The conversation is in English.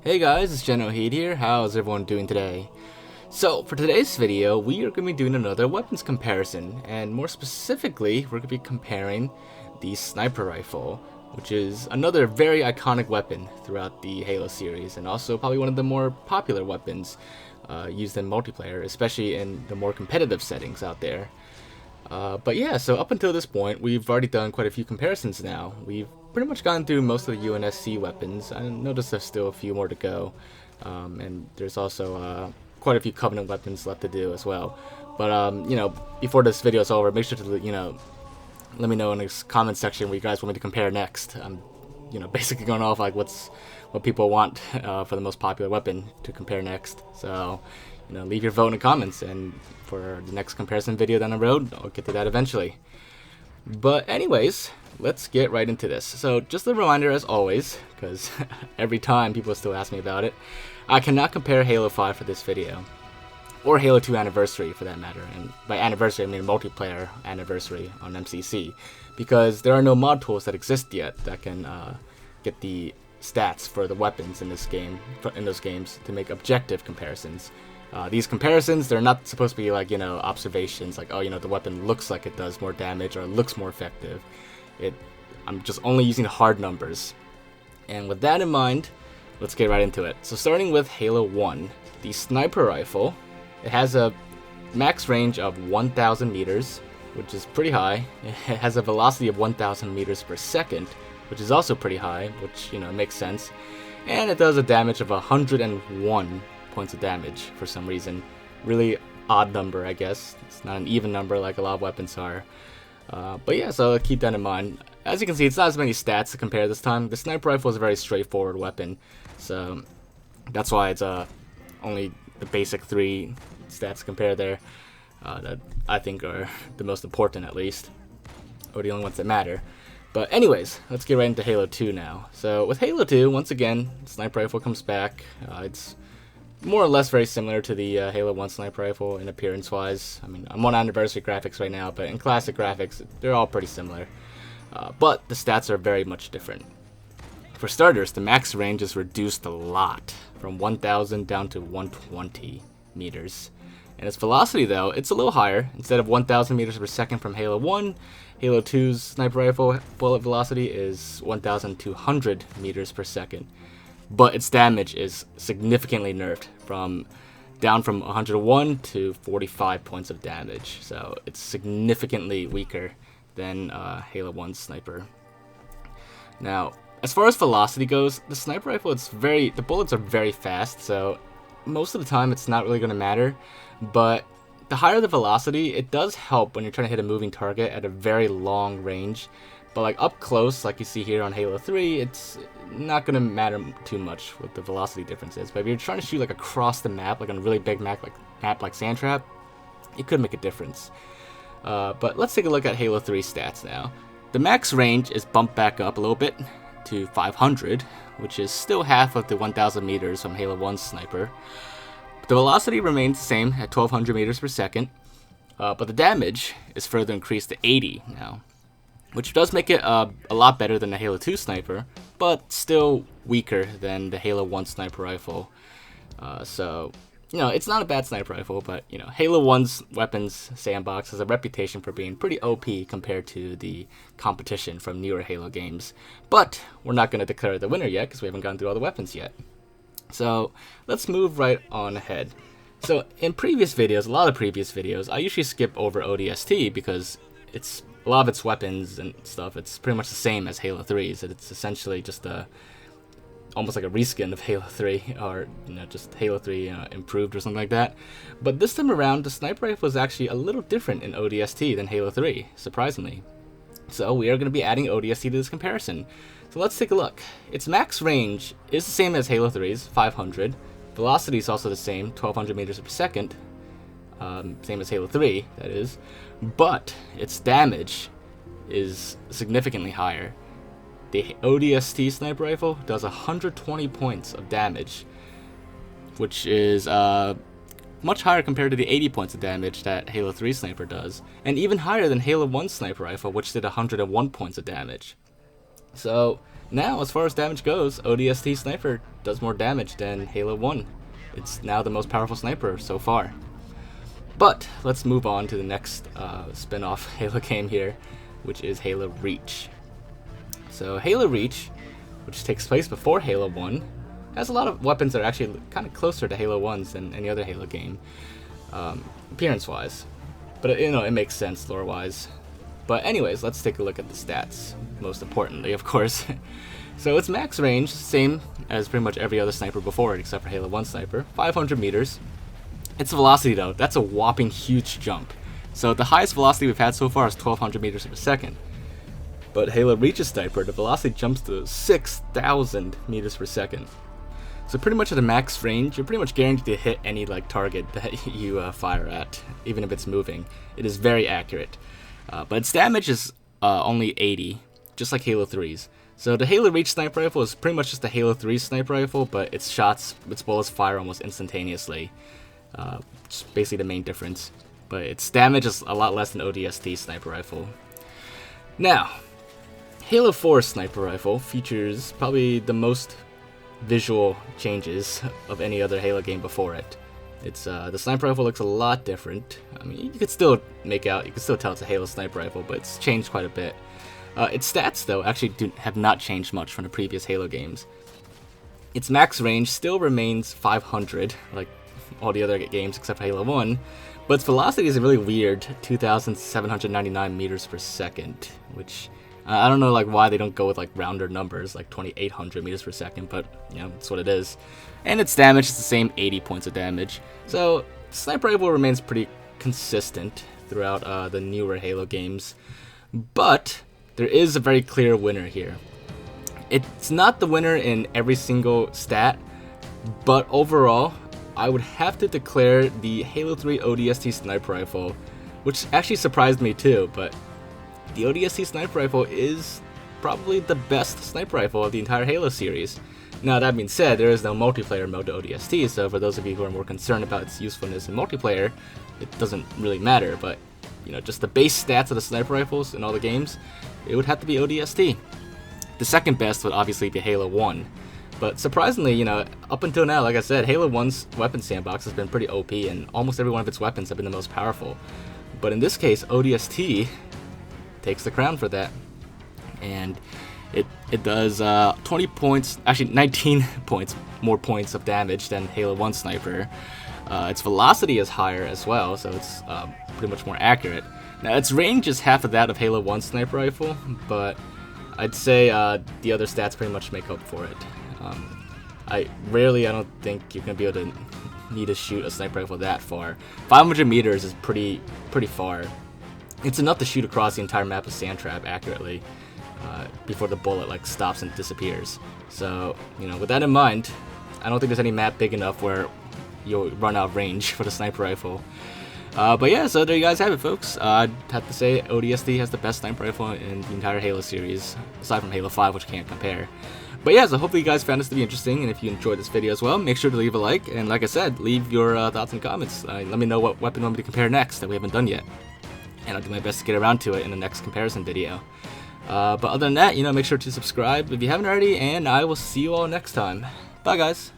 Hey guys, it's Generalkidd here. How's everyone doing today? So, for today's video, we are going to be doing another weapons comparison, and more specifically, we're going to be comparing the sniper rifle, which is another very iconic weapon throughout the Halo series, and also probably one of the more popular weapons used in multiplayer, especially in the more competitive settings out there. But yeah, so up until this point, we've already done quite a few comparisons now. We've pretty much gone through most of the UNSC weapons. I noticed there's still a few more to go, and there's also quite a few Covenant weapons left to do as well. But before this video is over, make sure to let me know in the comment section what you guys want me to compare next. I'm basically going off like what people want for the most popular weapon to compare next. So leave your vote in the comments, and for the next comparison video down the road, I'll get to that eventually. But anyways, let's get right into this. So just a reminder, as always, because every time people still ask me about it, I cannot compare Halo 5 for this video, or Halo 2 Anniversary for that matter. And by anniversary, I mean multiplayer anniversary on MCC, because there are no mod tools that exist yet that can get the stats for the weapons in this game, in those games, to make objective comparisons. These comparisons, they're not supposed to be like, observations, like, oh, the weapon looks like it does more damage or looks more effective. I'm just only using hard numbers. And with that in mind, let's get right into it. So starting with Halo 1, the sniper rifle, it has a max range of 1,000 meters, which is pretty high. It has a velocity of 1,000 meters per second, which is also pretty high, which, makes sense. And it does a damage of 101 points of damage for some reason. Really odd number, I guess. It's not an even number like a lot of weapons are. But yeah, so keep that in mind. As you can see, it's not as many stats to compare this time. The sniper rifle is a very straightforward weapon, so that's why it's only the basic 3 stats to compare there that I think are the most important, at least, or the only ones that matter. But anyways, let's get right into Halo 2 now. So with Halo 2, once again, sniper rifle comes back. It's more or less very similar to the Halo 1 sniper rifle in appearance-wise. I mean, I'm on anniversary graphics right now, but in classic graphics, they're all pretty similar. But the stats are very much different. For starters, the max range is reduced a lot, from 1,000 down to 120 meters. And its velocity, though, it's a little higher. Instead of 1,000 meters per second from Halo 1, Halo 2's sniper rifle bullet velocity is 1,200 meters per second. But its damage is significantly nerfed, down from 101 to 45 points of damage. So it's significantly weaker than Halo 1's sniper. Now, as far as velocity goes, the sniper rifle, the bullets are very fast, so most of the time it's not really going to matter. But the higher the velocity, it does help when you're trying to hit a moving target at a very long range. But like up close, like you see here on Halo 3, it's not going to matter too much what the velocity difference is. But if you're trying to shoot like across the map, like on a really big map like Sandtrap, it could make a difference. But let's take a look at Halo 3 stats now. The max range is bumped back up a little bit to 500, which is still half of the 1,000 meters from Halo 1's sniper. But the velocity remains the same at 1,200 meters per second, but the damage is further increased to 80 now, which does make it a lot better than the Halo 2 sniper, but still weaker than the Halo 1 sniper rifle. So, it's not a bad sniper rifle, but, Halo 1's weapons sandbox has a reputation for being pretty OP compared to the competition from newer Halo games. But we're not going to declare the winner yet, because we haven't gone through all the weapons yet. So, let's move right on ahead. So, in a lot of previous videos, I usually skip over ODST because a lot of its weapons and stuff, it's pretty much the same as Halo 3's. It's essentially just almost like a reskin of Halo 3, or just Halo 3 improved or something like that. But this time around, the sniper rifle is actually a little different in ODST than Halo 3, surprisingly. So we are going to be adding ODST to this comparison. So let's take a look. Its max range is the same as Halo 3's, 500. Velocity is also the same, 1,200 meters per second. Same as Halo 3, that is. But its damage is significantly higher. The ODST sniper rifle does 120 points of damage, which is much higher compared to the 80 points of damage that Halo 3 sniper does, and even higher than Halo 1 sniper rifle, which did 101 points of damage. So Now, as far as damage goes, ODST Sniper does more damage than Halo 1. It's now the most powerful sniper so far. But let's move on to the next spin-off Halo game here, which is Halo Reach. So Halo Reach, which takes place before Halo 1, has a lot of weapons that are actually kind of closer to Halo 1's than any other Halo game, appearance-wise. But it makes sense lore-wise. But anyways, let's take a look at the stats, most importantly, of course. So its max range, same as pretty much every other sniper before it, except for Halo 1 sniper, 500 meters. Its velocity, though, that's a whopping huge jump. So the highest velocity we've had so far is 1200 meters per second. But Halo Reach's sniper, the velocity jumps to 6,000 meters per second. So pretty much at the max range, you're pretty much guaranteed to hit any target that you fire at, even if it's moving. It is very accurate. But its damage is only 80, just like Halo 3's. So the Halo Reach sniper rifle is pretty much just a Halo 3 sniper rifle, but its bullets fire almost instantaneously. It's basically the main difference. But its damage is a lot less than ODST sniper rifle. Now, Halo 4 sniper rifle features probably the most visual changes of any other Halo game before it. It's the sniper rifle looks a lot different. I mean, you can still tell it's a Halo sniper rifle, but it's changed quite a bit. Its stats, though, actually have not changed much from the previous Halo games. Its max range still remains 500, like all the other games except for Halo 1, but its velocity is a really weird 2,799 meters per second, which I don't know why they don't go with rounder numbers like 2,800 meters per second, but that's what it is. And its damage is the same 80 points of damage. So sniper rifle remains pretty consistent throughout the newer Halo games, but there is a very clear winner here. It's not the winner in every single stat, but overall, I would have to declare the Halo 3 ODST sniper rifle, which actually surprised me too, but the ODST sniper rifle is probably the best sniper rifle of the entire Halo series. Now that being said, there is no multiplayer mode to ODST, so for those of you who are more concerned about its usefulness in multiplayer, it doesn't really matter, but just the base stats of the sniper rifles in all the games, it would have to be ODST. The second best would obviously be Halo 1. But surprisingly, up until now, like I said, Halo 1's weapon sandbox has been pretty OP, and almost every one of its weapons have been the most powerful. But in this case, ODST takes the crown for that. And it does 20 points, actually 19 points, more points of damage than Halo 1 sniper. Its velocity is higher as well, so it's pretty much more accurate. Now, its range is half of that of Halo 1 sniper rifle, but I'd say the other stats pretty much make up for it. I don't think you're going to be able to need to shoot a sniper rifle that far. 500 meters is pretty far. It's enough to shoot across the entire map of Sandtrap accurately before the bullet stops and disappears. So, with that in mind, I don't think there's any map big enough where you'll run out of range for the sniper rifle. But yeah, so there you guys have it, folks. I'd have to say ODST has the best sniper rifle in the entire Halo series, aside from Halo 5, which can't compare. But yeah, so hopefully you guys found this to be interesting, and if you enjoyed this video as well, make sure to leave a like, and like I said, leave your thoughts and comments. Let me know what weapon you want me to compare next that we haven't done yet, and I'll do my best to get around to it in the next comparison video. But other than that, make sure to subscribe if you haven't already, and I will see you all next time. Bye, guys.